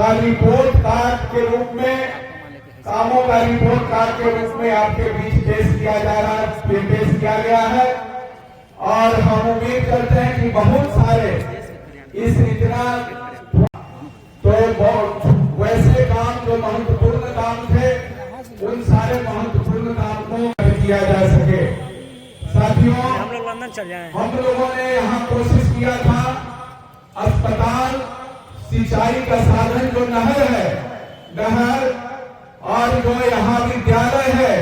का report card के रूप में, कामों का रिपोर्ट कार्ड के रूप में आपके बीच पेश किया जा रहा है, पेश किया गया है। और हम उम्मीद करते हैं कि बहुत सारे इस इतना तो वैसे काम जो महत्वपूर्ण काम थे उन सारे महत्वपूर्ण काम को किया जा सके। साथियों, हम लोग लंदन चल जाए। हम लोगों ने यहाँ कोशिश किया था अस्पताल, सिंचाई का साधन जो नहर है, नहर और जो यहाँ विद्यालय है,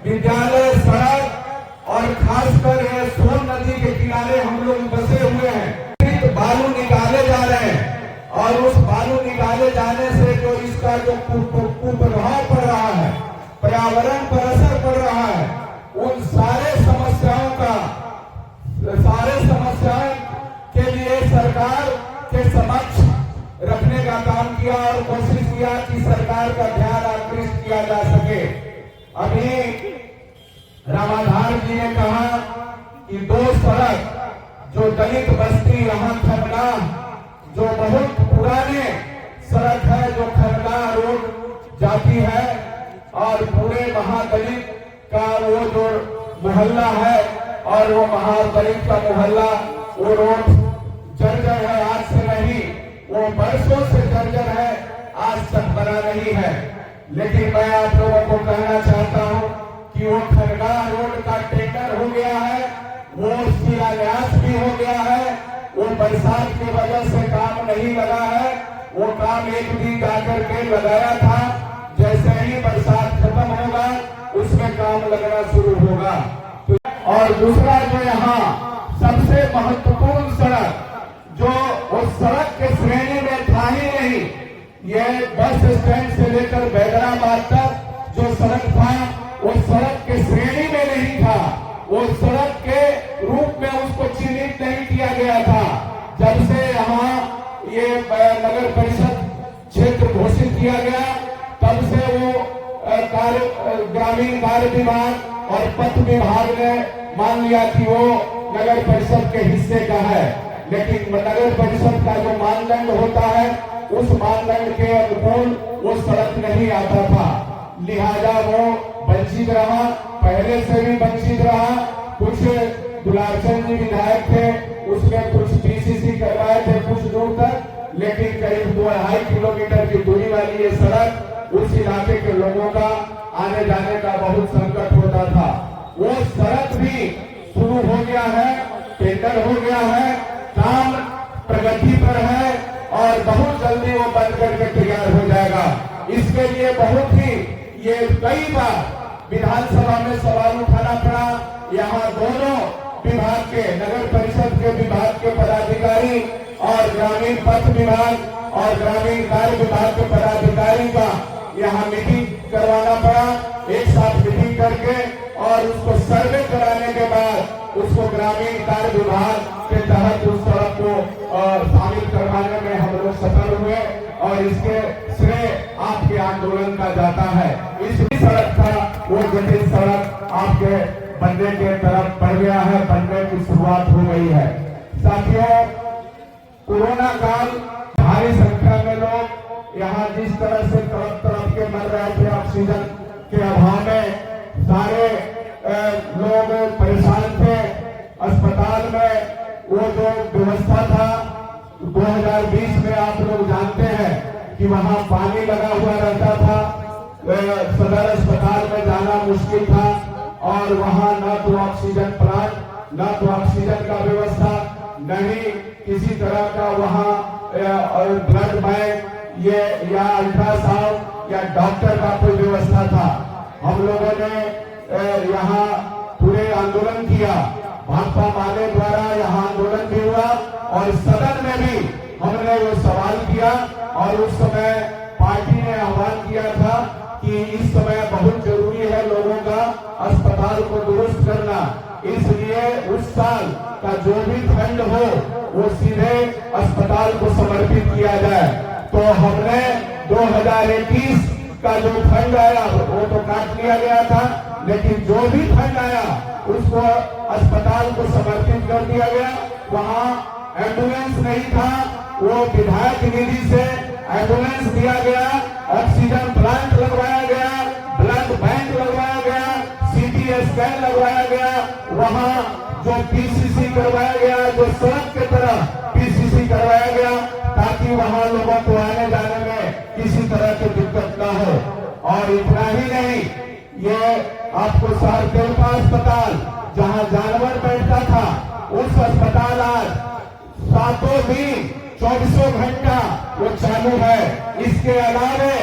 विद्यालय, सड़क और खासकर यह सोन नदी के किनारे हम लोग बसे हुए हैं। बालू निकाले जा रहे हैं और उस बालू निकाले जाने से जो इसका जो कुप्रभाव पड़ रहा है, पर्यावरण पर असर पड़ रहा है, उन सारे समस्याओं के लिए सरकार के समक्ष रखने का काम किया और कोशिश किया कि सरकार का ध्यान आकृष्ट किया जा सके। अभी रामाधार जी ने कहा कि 2 सड़क जो दलित बस्ती यहाँ खरना, जो बहुत पुराने सड़क है, जो खरना रोड जाती है और पूरे महादलित का वो जो मोहल्ला है और वो महादलित का मोहल्ला, वो रोड जर्जर है, आज से नहीं, वो बरसों से जर्जर है, आज तक बना नहीं है। लेकिन मैं आप लोगों को कहना चाहता हूँ कि वो खरना रोड का टेंडर हो गया है, वो शिलान्यास भी हो गया है, वो बरसात की वजह से काम नहीं लगा है। वो काम एक दिन जाकर के लगाया था, जैसे ही बरसात खत्म होगा उसमें काम लगना शुरू होगा। और दूसरा जो यहाँ सबसे महत्वपूर्ण सड़क, जो उस सड़क के श्रेणी में था ही नहीं, ये बस स्टैंड से लेकर बैदराबाद तक जो सड़क था वो सड़क के श्रेणी में नहीं था, वो सड़क के रूप में उसको चिन्हित नहीं किया गया था। जब से यहाँ ये नगर परिषद क्षेत्र घोषित किया गया, तब से वो ग्रामीण कार्य विभाग और पथ विभाग ने मान लिया कि वो नगर परिषद के हिस्से का है। लेकिन नगर परिषद का जो मानदंड होता है, उस मानदंड के अनुकूल वो सड़क नहीं आता था, लिहाजा वो वंचित रहा, पहले से भी वंचित रहा। कुछ दुलारचंद जी विधायक थे, उसमें कुछ पीसीसी करवाए थे कुछ दूर तक, लेकिन करीब 2.5 किलोमीटर की दूरी वाली ये सड़क उस इलाके के लोगों का आने जाने का बहुत संकट होता था। वो सड़क भी शुरू हो गया है, टेंडर हो गया है, काम प्रगति पर है और बहुत जल्दी वो बन करके तैयार हो जाएगा। इसके लिए बहुत ही ये कई बार विधानसभा में सवाल उठाना पड़ा। यहाँ दोनों विभाग के, नगर परिषद के विभाग के पदाधिकारी और ग्रामीण पथ विभाग और ग्रामीण कार्य विभाग के पदाधिकारी का यहाँ मीटिंग करवाना पड़ा, एक साथ मीटिंग करके, और उसको सर्वे कराने के बाद उसको ग्रामीण कार्य विभाग के तहत उस सड़क को शामिल करवाने में हम लोग सफल हुए और इसके श्रेय आपके आंदोलन का जाता है। इस सड़क था वो जटिल सड़क आपके बनने के तरफ बढ़ गया है, बनने की शुरुआत हो गई है। साथियों, कोरोना काल, भारी संख्या में लोग यहाँ जिस तरह से तरफ के मर रहे थे ऑक्सीजन के अभाव में, सारे लोग परेशान थे। अस्पताल में वो जो व्यवस्था था 2020 में, आप लोग जानते हैं कि वहाँ पानी लगा हुआ रहता था, सदर अस्पताल में जाना मुश्किल था और वहाँ न तो ऑक्सीजन प्लांट, न तो ऑक्सीजन का व्यवस्था, न ही किसी तरह का वहाँ ब्लड बैंक ये या अल्ट्रासाउंड या डॉक्टर का कोई व्यवस्था था। हम लोगों ने यहाँ पूरे आंदोलन किया, भाजपा माले द्वारा यहाँ आंदोलन भी हुआ और सदन में भी हमने वो सवाल किया और उस समय पार्टी ने आह्वान किया था कि इस समय बहुत जरूरी है लोगों का अस्पताल को दुरुस्त करना, इसलिए उस साल का जो भी फंड हो वो सीधे अस्पताल को समर्पित किया जाए। तो हमने 2021 का जो फंड आया वो तो काट लिया गया था, लेकिन जो भी फंड आया उसको अस्पताल को समर्पित कर दिया गया। वहाँ एम्बुलेंस नहीं था, वो विधायक निधि से एम्बुलेंस दिया गया, ऑक्सीजन प्लांट लगवाया गया, ब्लड बैंक लगवाया गया, सीटी स्कैन लगवाया गया, वहां जो पीसीसी करवाया गया, जो सड़क की तरह पीसीसी करवाया गया, ताकि वहां लोगों को आने जाने में किसी तरह की दिक्कत न हो। और इतना ही नहीं, ये आपको सहरदेव का अस्पताल जहां जानवर बैठता था, उस अस्पताल आज 7 दिन 24 घंटा वो चालू है। इसके अलावे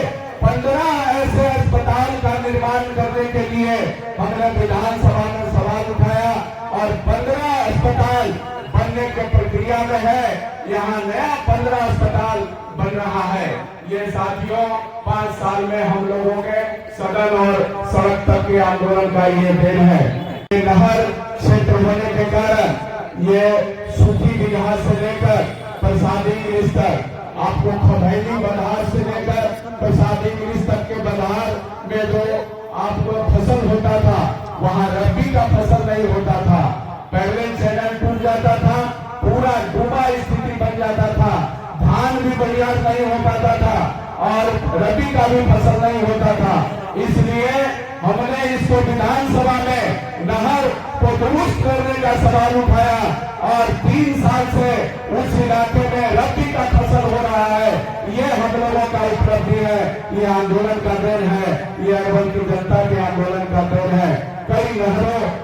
15 ऐसे अस्पताल का निर्माण करने के लिए हमने विधानसभा में सवाल उठाया और 15 अस्पताल बनने की प्रक्रिया में है। यहाँ नया 15 अस्पताल बन रहा है। ये साथियों 5 साल में हम लोगों के सदन और सड़क तक के आंदोलन का ये देन है। नहर क्षेत्र होने के कारण ये सूखी बिगहा से लेकर प्रसादी मिलिस तक, आपको खबैली बंधार से लेकर प्रसादी मिलिस तक के बंधार में जो आपको फसल होता था, वहाँ रबी का फसल नहीं होता था। पहले चैनल टूट जाता था, पूरा डूबा स्थिति बन जाता था, धान भी बढ़िया नहीं हो पाता था और रबी का भी फसल नहीं होता था। इसलिए हमने इसको विधानसभा में नहर को दुरुस्त करने का सवाल उठाया और 3 साल से उस इलाके में रबी का फसल हो रहा है। ये हम लोगों का उपलब्धि है, ये आंदोलन का देन है, ये अरवल की जनता के आंदोलन का देन है। कई नहरों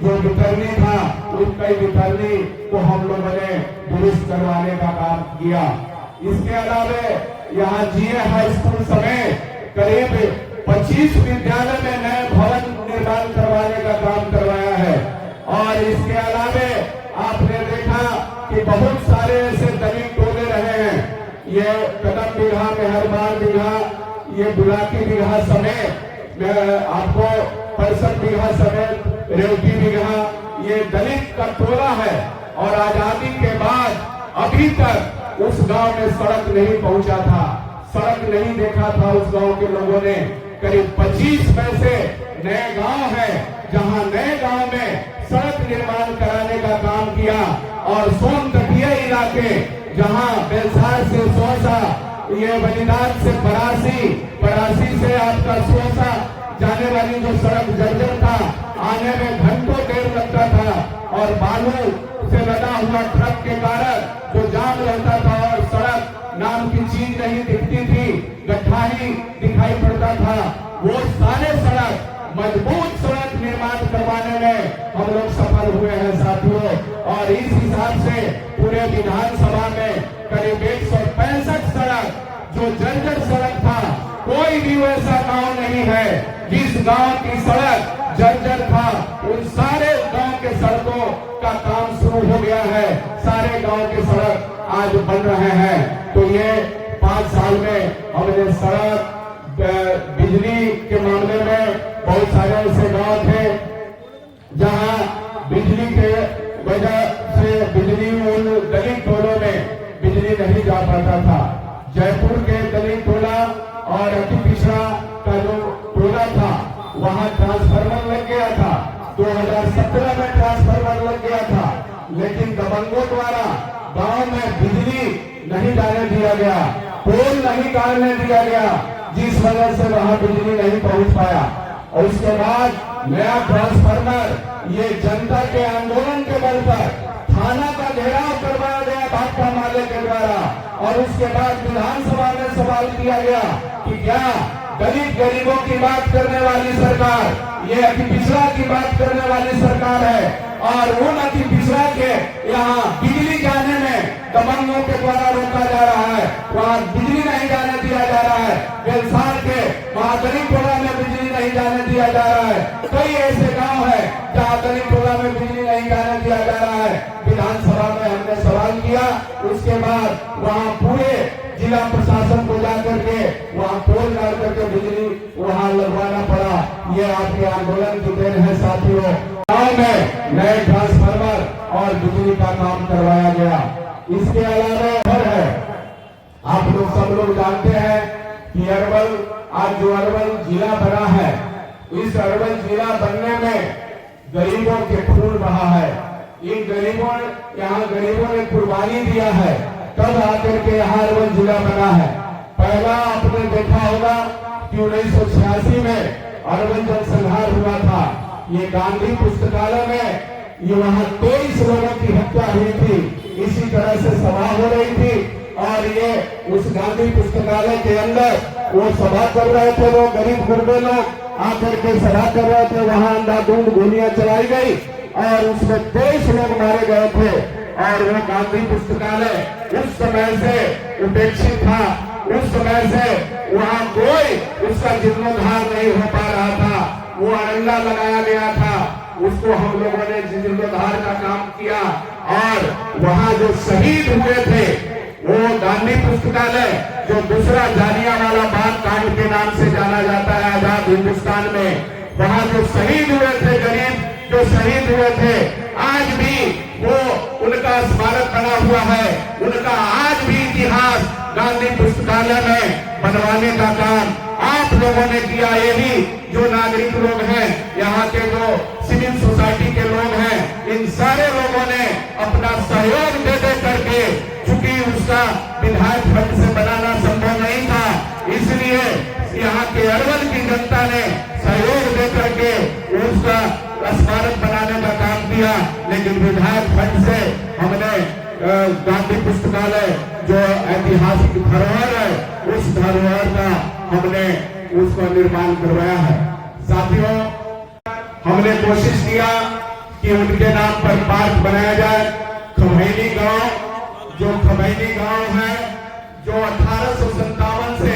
जो वितरणी था, उस कई वितरणी को हम लोगों ने दुरुस्त करवाने का काम किया। इसके अलावे यहाँ जीए हाई स्कूल समेत करीब 25 विद्यालय में नए भवन निर्माण करवाने का काम करवाया है। और इसके अलावे आपने देखा कि बहुत सारे ऐसे दलित टोले रहे हैं। ये कदम बिगहा, मेहरबान बिगहा, ये बुलाकी बिगहा समेत आपको 65 बिगहा समेत रेवती बिगहा, ये दलित का टोला है। और आजादी के बाद अभी तक उस गांव में सड़क नहीं पहुंचा था, सड़क नहीं देखा था उस गांव के लोगों ने। करीब 25 पैसे नए गांव है, जहां नए गांव में सड़क निर्माण कराने का काम किया। और सोन तटीय इलाके, जहां बेलसार से सोसा, ये बलिदान से परासी से आपका सोसा जाने वाली जो सड़क जर्जर था, आने में घंटों देर लगता था और बालू से लदा हुआ ट्रक के कारण जो जाम रहता था और सड़क नाम की चीज नहीं दिखती थी, गड्ढा ही दिखाई पड़ता था। वो सारे सड़क, मजबूत सड़क निर्माण करवाने में हम लोग सफल हुए हैं साथियों। और इस हिसाब से पूरे विधानसभा में करीब 165 सड़क, जो जर्जर सड़क था, कोई भी वैसा गांव नहीं है जिस गांव की सड़क जर्जर था, उन सारे गांव के सड़कों का काम शुरू हो गया है। सारे गांव के सड़क आज बन रहे हैं। तो ये 5 साल में हमने सड़क, बिजली के मामले में बहुत सारे ऐसे गांव थे जहां बिजली के वजह से बिजली उन दलित टोलों में बिजली नहीं जा पाता था। जयपुर के दलित टोला और अति पिछड़ा का जो टोला था, वहां ट्रांसफार्मर लग गया था। 2017 में ट्रांसफार्मर लग गया था, लेकिन दबंगों द्वारा गांव में बिजली नहीं डालने दिया गया, पोल नहीं डालने दिया गया, जिस वजह से वहां बिजली नहीं पहुंच पाया। और उसके बाद नया ट्रांसफार्मर, ये जनता के आंदोलन के बल पर थाना का घेराव करवाया गया भाजपा माले के द्वारा। और उसके बाद विधानसभा में सवाल किया गया कि क्या दलित गरीबों की बात करने वाली सरकार, ये अति पिछड़ा की बात करने वाली सरकार है, और उन अति पिछड़ा के यहाँ बिजली जाने में दबंगों के द्वारा रोका जा रहा है, वहाँ बिजली नहीं जाने दिया जा रहा है। बेलसार के महादलित टोला में बिजली नहीं जाने दिया जा रहा है। कई ऐसे गांव है जहाँ दलित टोला में बिजली नहीं जाने दिया जा रहा है। विधानसभा में हमने सवाल किया, उसके बाद वहाँ पूरे जिला प्रशासन को जाकर के वहाँ पोल डाल करके बिजली वहाँ लगवाना पड़ा। ये आपके आंदोलन की देन है साथियों। गाँव में नए ट्रांसफार्मर और बिजली का काम करवाया गया। इसके अलावा है, आप लोग सब लोग जानते हैं कि अरवल, आज जो अरवल जिला बना है, इस अरवल जिला बनने में गरीबों के खून बहा है। इन गरीबों, यहाँ गरीबों ने कुर्बानी दिया है। तब आकर के यहाँ अरवल जिला बना है। पहला आपने देखा होगा कि 1986 में अरवल जनसंहार हुआ था। ये गांधी पुस्तकालय में ये वहाँ 23 लोगों की हत्या हुई थी। इसी तरह से सभा हो रही थी और ये उस गांधी पुस्तकालय के अंदर वो सभा कर रहे थे। वो गरीब गुरबे लोग आकर के सभा कर रहे थे। वहाँ अंधाधुंध गोलियां चलाई गई और उसमें 23 लोग मारे गए थे। और वो गांधी पुस्तकालय उस समय से उपेक्षित था। उस समय से वहाँ कोई उसका जीर्णोद्धार नहीं हो पा रहा था। वो अरंगा लगाया गया था, उसको हम लोगों ने जीर्णोद्धार का काम किया। और वहाँ जो शहीद हुए थे वो गांधी पुस्तकालय, जो दूसरा जालियांवाला बाग कांड के नाम से जाना जाता है आजाद हिंदुस्तान में, वहाँ जो शहीद हुए थे, गरीब जो शहीद हुए थे, आज भी वो उनका स्मारक बना हुआ है। उनका आज भी इतिहास गांधी पुस्तकालय में बनवाने का काम आप लोगों ने किया। यही जो नागरिक लोग हैं, यहाँ के जो सिविल सोसाइटी के लोग हैं, इन सारे लोगों ने अपना सहयोग दे दे करके, चूंकि उसका विधायक फंड से बनाना संभव नहीं था, इसलिए यहाँ के अरवल की जनता ने सहयोग दे करके उसका स्मारक बनाने का काम किया। लेकिन विधायक फंड से हमने गांधी पुस्तकालय जो ऐतिहासिक धरोहर है, उस धरोहर का हमने उसका निर्माण करवाया है। साथियों, हमने कोशिश किया कि उनके नाम पर पार्क बनाया जाए। खमैनी गांव, जो खमैनी गांव है, जो 1857 से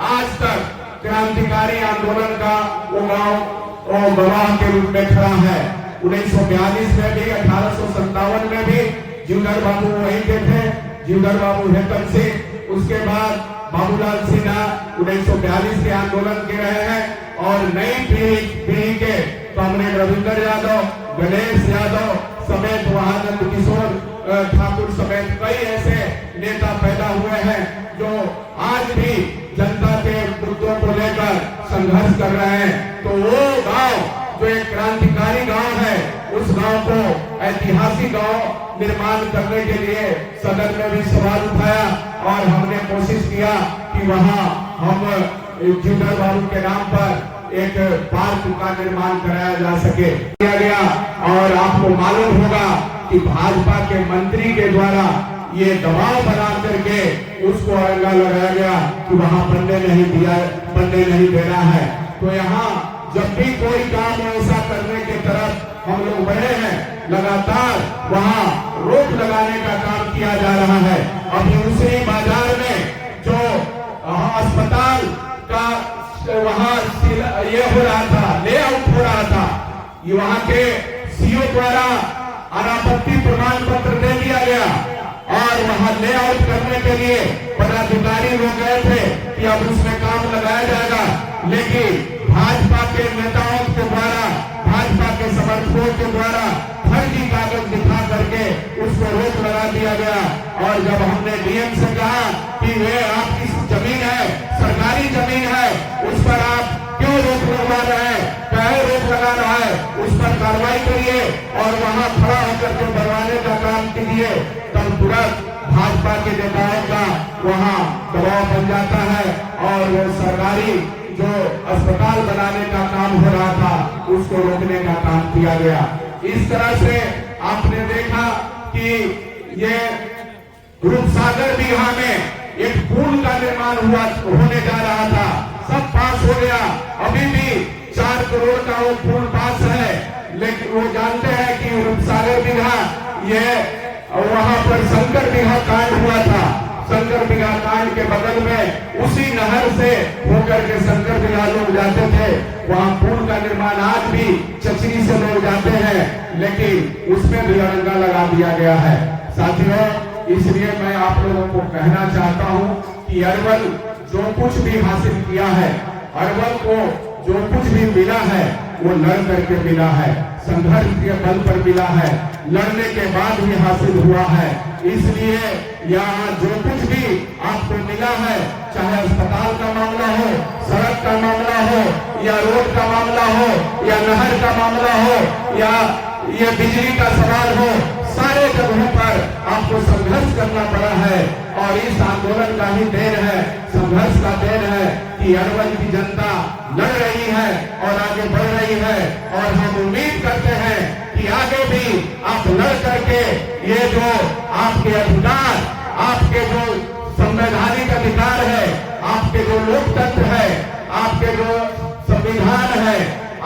आज तक क्रांतिकारी आंदोलन का वो गांव और गवाह के रूप में खड़ा है। 1942 में भी, 1857 में भी जीवधर बाबू वहीं के थे, जीवधर बाबू हेतम सिंह। उसके बाद बाबूलाल सिन्हा 1942 के आंदोलन के रहे हैं। और नई पीढ़ी के कॉमरेड रविंद्र यादव, गणेश यादव समेत वहां नंद किशोर ठाकुर समेत कई ऐसे नेता पैदा हुए हैं जो आज भी जनता के मुद्दों को लेकर संघर्ष कर रहे हैं। तो वो गांव जो एक क्रांतिकारी गांव है, उस गांव को ऐतिहासिक गांव निर्माण करने के लिए सदन में भी सवाल उठाया और हमने कोशिश किया कि वहां हम जीवधर बाबू के नाम पर एक पार्क का निर्माण कराया जा सके, किया गया। और आपको मालूम होगा कि भाजपा के मंत्री के द्वारा ये दबाव बना करके उसको अरंगा लगाया गया कि वहां बनने नहीं देना है। तो यहाँ जब भी कोई काम ऐसा करने की तरफ हम लोग बढ़े हैं, लगातार वहाँ रोक लगाने का काम किया जा रहा है। अभी उसी बाजार में जो अस्पताल का वहाँ ये हो रहा था, लेआउट हो रहा था, ये वहाँ के सीओ द्वारा अनापत्ति प्रमाण पत्र दे दिया गया और वहाँ लेआउट करने के लिए पदाधिकारी लोग गए थे कि अब उसमें काम लगाया जाएगा। लेकिन भाजपा के नेताओं के द्वारा, भाजपा के समर्थकों के द्वारा फर्जी कागज दिखा करके उसको रोक लगा दिया गया। और जब हमने डीएम से कहा कि वे आपकी जमीन है, सरकारी जमीन है, उस पर आप क्यों रोक लगवा रहे हैं, कहे रोक लगा रहा है, उस पर कार्रवाई करिए और वहां खड़ा होकर के बनवाने का काम कीजिए, तब तुरंत भाजपा के नेताओं का वहां दबाव बन जाता है और वो सरकारी जो अस्पताल बनाने का काम हो रहा था उसको रोकने का काम किया गया। इस तरह से आपने देखा कि ये रूपसागर बिहार में एक पुल का निर्माण होने जा रहा था, सब पास हो गया। अभी भी 4 करोड़ का वो पुल पास है, लेकिन वो जानते हैं कि रूपसागर बिहार ये वहां पर शंकर बिहार कांड हुआ था। शंकर बिहार कांड के बगल में उसी नहर से होकर के शंकर बिहार लोग जाते थे। वहां पुल का निर्माण आज भी चचरी से लोग जाते हैं, लेकिन उसमें भी अरंगा लगा दिया गया है। साथियों, इसलिए मैं आप लोगों को कहना चाहता हूं कि अरवल जो कुछ भी हासिल किया है, अरवल को जो कुछ भी मिला है वो लड़ करके मिला है, संघर्ष के बल पर मिला है, लड़ने के बाद भी हासिल हुआ है। इसलिए यहाँ जो कुछ भी आपको मिला है, चाहे अस्पताल का मामला हो, सड़क का मामला हो, या रोड का मामला हो, या नहर का मामला हो, या ये बिजली का सवाल हो, सारे जगहों पर आपको संघर्ष करना पड़ा है और इस आंदोलन का ही देन है, संघर्ष का देन है कि अरवल की जनता लड़ रही है और आगे बढ़ रही है। और हम उम्मीद करते हैं कि आगे भी आप लड़ करके ये जो आपके अधिकार, आपके जो संवैधानिक अधिकार है, आपके जो लोकतंत्र है, आपके जो संविधान है,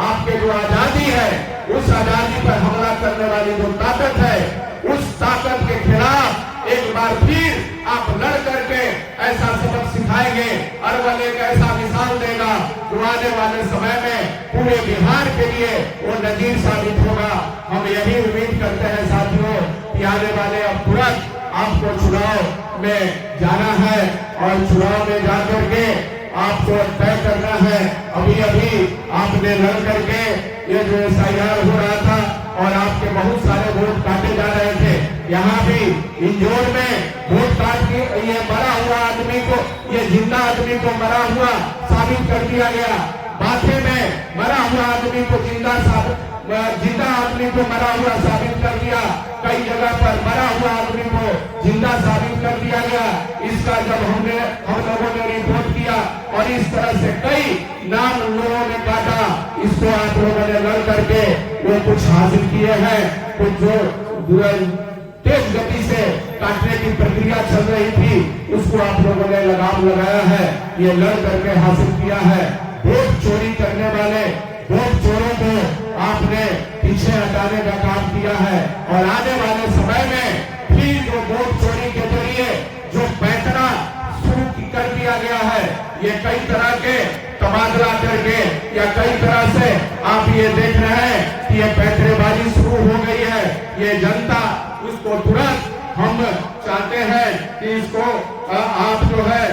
आपके जो आजादी है, उस आजादी पर हमला करने वाली जो ताकत है, उस ताकत के खिलाफ एक बार फिर आप लड़ करके ऐसा सबक सिखाएंगे। अरवल एक ऐसा मिसाल देगा जो आने वाले समय में पूरे बिहार के लिए वो नजीर साबित होगा। हम यही उम्मीद करते हैं साथियों कि आने वाले अब तुरंत आपको चुनाव में जाना है और चुनाव में जाकर के आपको तय करना है। अभी आपने लड़ करके ये जो SIR हो रहा था और आपके बहुत सारे वोट काटे जा रहे थे, यहाँ भी इंदौर में वोट काट के ये मरा हुआ आदमी को, ये जिंदा आदमी को मरा हुआ साबित कर दिया गया। बाथे में मरा हुआ आदमी को जिंदा आदमी को मरा हुआ साबित कर दिया। कई जगह पर मरा हुआ आदमी को जिंदा साबित कर दिया गया। इसका जब हम लोगों ने रिपोर्ट किया और इस तरह से कई नाम लोगों ने काटा, इसको आप लोगों ने लड़ करके वो कुछ हासिल किए हैं। कुछ जो तेज गति से काटने की प्रक्रिया चल रही थी, उसको आप लोगों ने लगाम लगाया है, ये लड़ करके हासिल किया है। वोट चोरी करने वाले वोट चोरों को आपने पीछे हटाने का काम किया है और आने वाले समय में फिर जो वोट चोरी के जरिए जो पैंतरा शुरू कर दिया गया है, ये कई तरह के तबादला करके या कई तरह से आप ये देख रहे हैं कि ये पैंतरेबाजी शुरू हो गई है। ये जनता उसको तुरंत हम चाहते हैं कि इसको आप जो है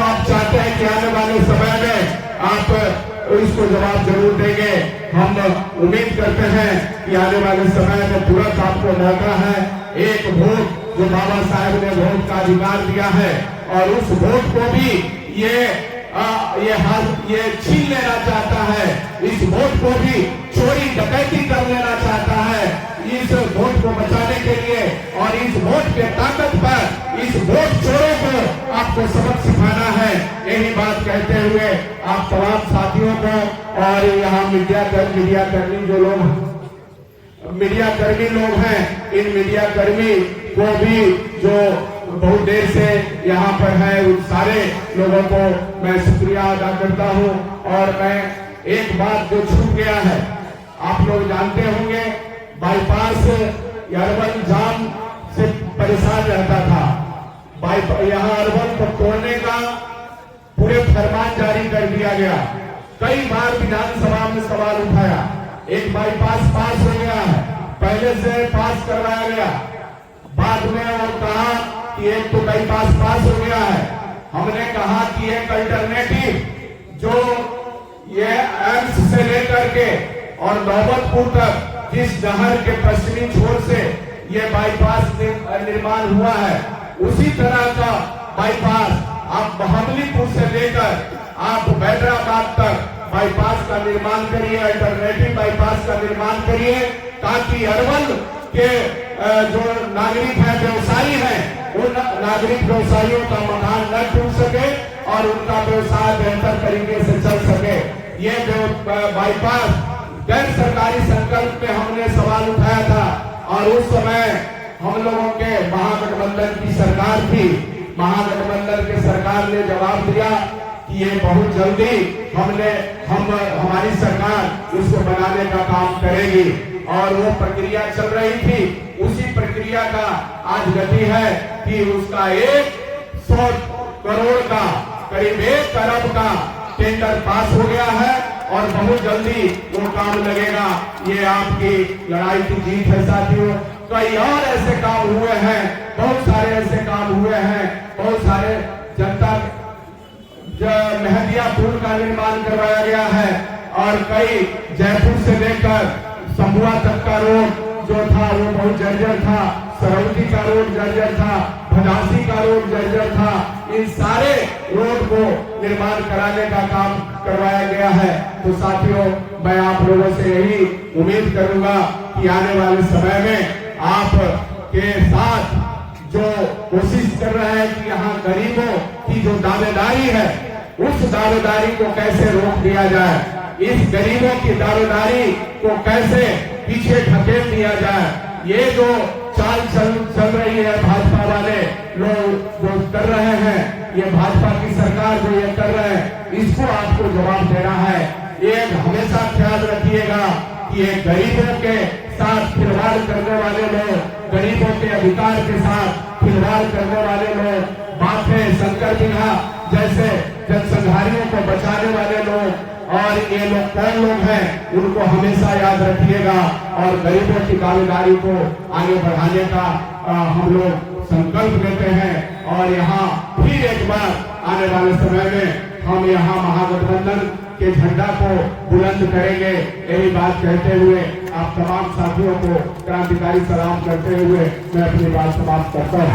आप चाहते हैं कि आने वाले समय में आप इसको जवाब जरूर देंगे। हम उम्मीद करते हैं कि आने वाले समय में तुरंत आपको मौका है। एक वोट जो बाबा साहेब ने वोट का अधिकार दिया है और उस वोट को भी ये छीन लेना चाहता है, इस वोट को भी चोरी डकैती कर लेना चाहता है। इस वोट को बचाने के लिए और इस वोट के ताकत पर इस वोट चोरों को आपको सबक सिखाना है। यही बात कहते हुए आप तमाम साथियों को और यहाँ मीडिया कर्मी जो लोग मीडिया कर्मी लोग हैं, इन मीडिया कर्मी को भी जो बहुत देर से यहाँ पर है, उन सारे लोगों को मैं शुक्रिया अदा करता हूँ। और मैं एक बात जो छूट गया है, आप लोग जानते होंगे बाईपास अरवल जाम से परेशान रहता था। यहाँ अरवल को तोड़ने का पूरे फरमान जारी कर दिया गया। कई बार विधानसभा में सवाल उठाया, एक बाईपास पास हो गया है, पहले से पास करवाया गया, बाद में वो कहा कि एक तो बाईपास पास हो गया है। हमने कहा कि एक अल्टरनेटिव जो ये एम्स से लेकर के और नौबतपुर तक जिस नहर के पश्चिमी छोर से ये बाईपास निर्माण हुआ है, उसी तरह का बाईपास आप बहावलीपुर से लेकर आप हैदराबाद तक बाईपास का निर्माण करिए, अल्टरनेटिव बाईपास का निर्माण करिए, ताकि अरवल के जो नागरिक हैं, व्यवसायी हैं, उन नागरिक व्यवसायियों का मकान न टूट सके और उनका व्यवसाय बेहतर तरीके से चल सके। ये बाईपास गैर सरकारी संकल्प में हमने सवाल उठाया था और उस समय हम लोगों के महागठबंधन की सरकार थी। महागठबंधन की सरकार ने जवाब दिया कि ये बहुत जल्दी हमारी सरकार इसको बनाने का काम करेगी और वो प्रक्रिया चल रही थी। उसी प्रक्रिया का आज गति है कि उसका 100 करोड़ का करीब 1 अरब का टेंडर पास हो गया है और बहुत जल्दी वो काम लगेगा। ये आपकी लड़ाई की जीत है साथियों। कई और ऐसे काम हुए हैं, बहुत सारे ऐसे काम हुए हैं, बहुत सारे जनता मेहदिया पुल का निर्माण करवाया गया है और कई जयपुर से लेकर संभुआ तक का रोड जो था वो बहुत जर्जर था, सरौती का रोड जर्जर था, भदासी का रोड जर्जर था। इन सारे रोड को निर्माण कराने का काम करवाया गया है। तो साथियों, मैं आप लोगों से यही उम्मीद करूंगा कि आने वाले समय में आप के साथ जो कोशिश कर रहे हैं कि यहाँ गरीबों की जो दावेदारी है, उस दावेदारी को कैसे रोक दिया जाए, इस गरीबों की दावेदारी को कैसे पीछे ढकेल दिया जाए, ये जो चाल चल रही है भाजपा वाले लोग जो कर रहे हैं, ये भाजपा की सरकार जो ये कर रहे हैं, इसको आपको जवाब देना है। एक हमेशा ख्याल रखिएगा कि ये गरीबों के साथ खिलवाड़ करने वाले लोग, गरीबों के अधिकार के साथ खिलवाड़ करने वाले लोग, बाथे शंकर बिना जैसे जनसंघारियों को बचाने वाले लोग, और ये लोग कौन लोग हैं, उनको हमेशा याद रखिएगा। और गरीबों की दावेदारी को आगे बढ़ाने का हम लोग संकल्प लेते हैं। और यहाँ फिर एक बार आने वाले समय में हम यहाँ महागठबंधन के झंडा को बुलंद करेंगे। यही बात कहते हुए आप तमाम साथियों को क्रांतिकारी सलाम करते हुए मैं अपनी बात समाप्त करता हूँ।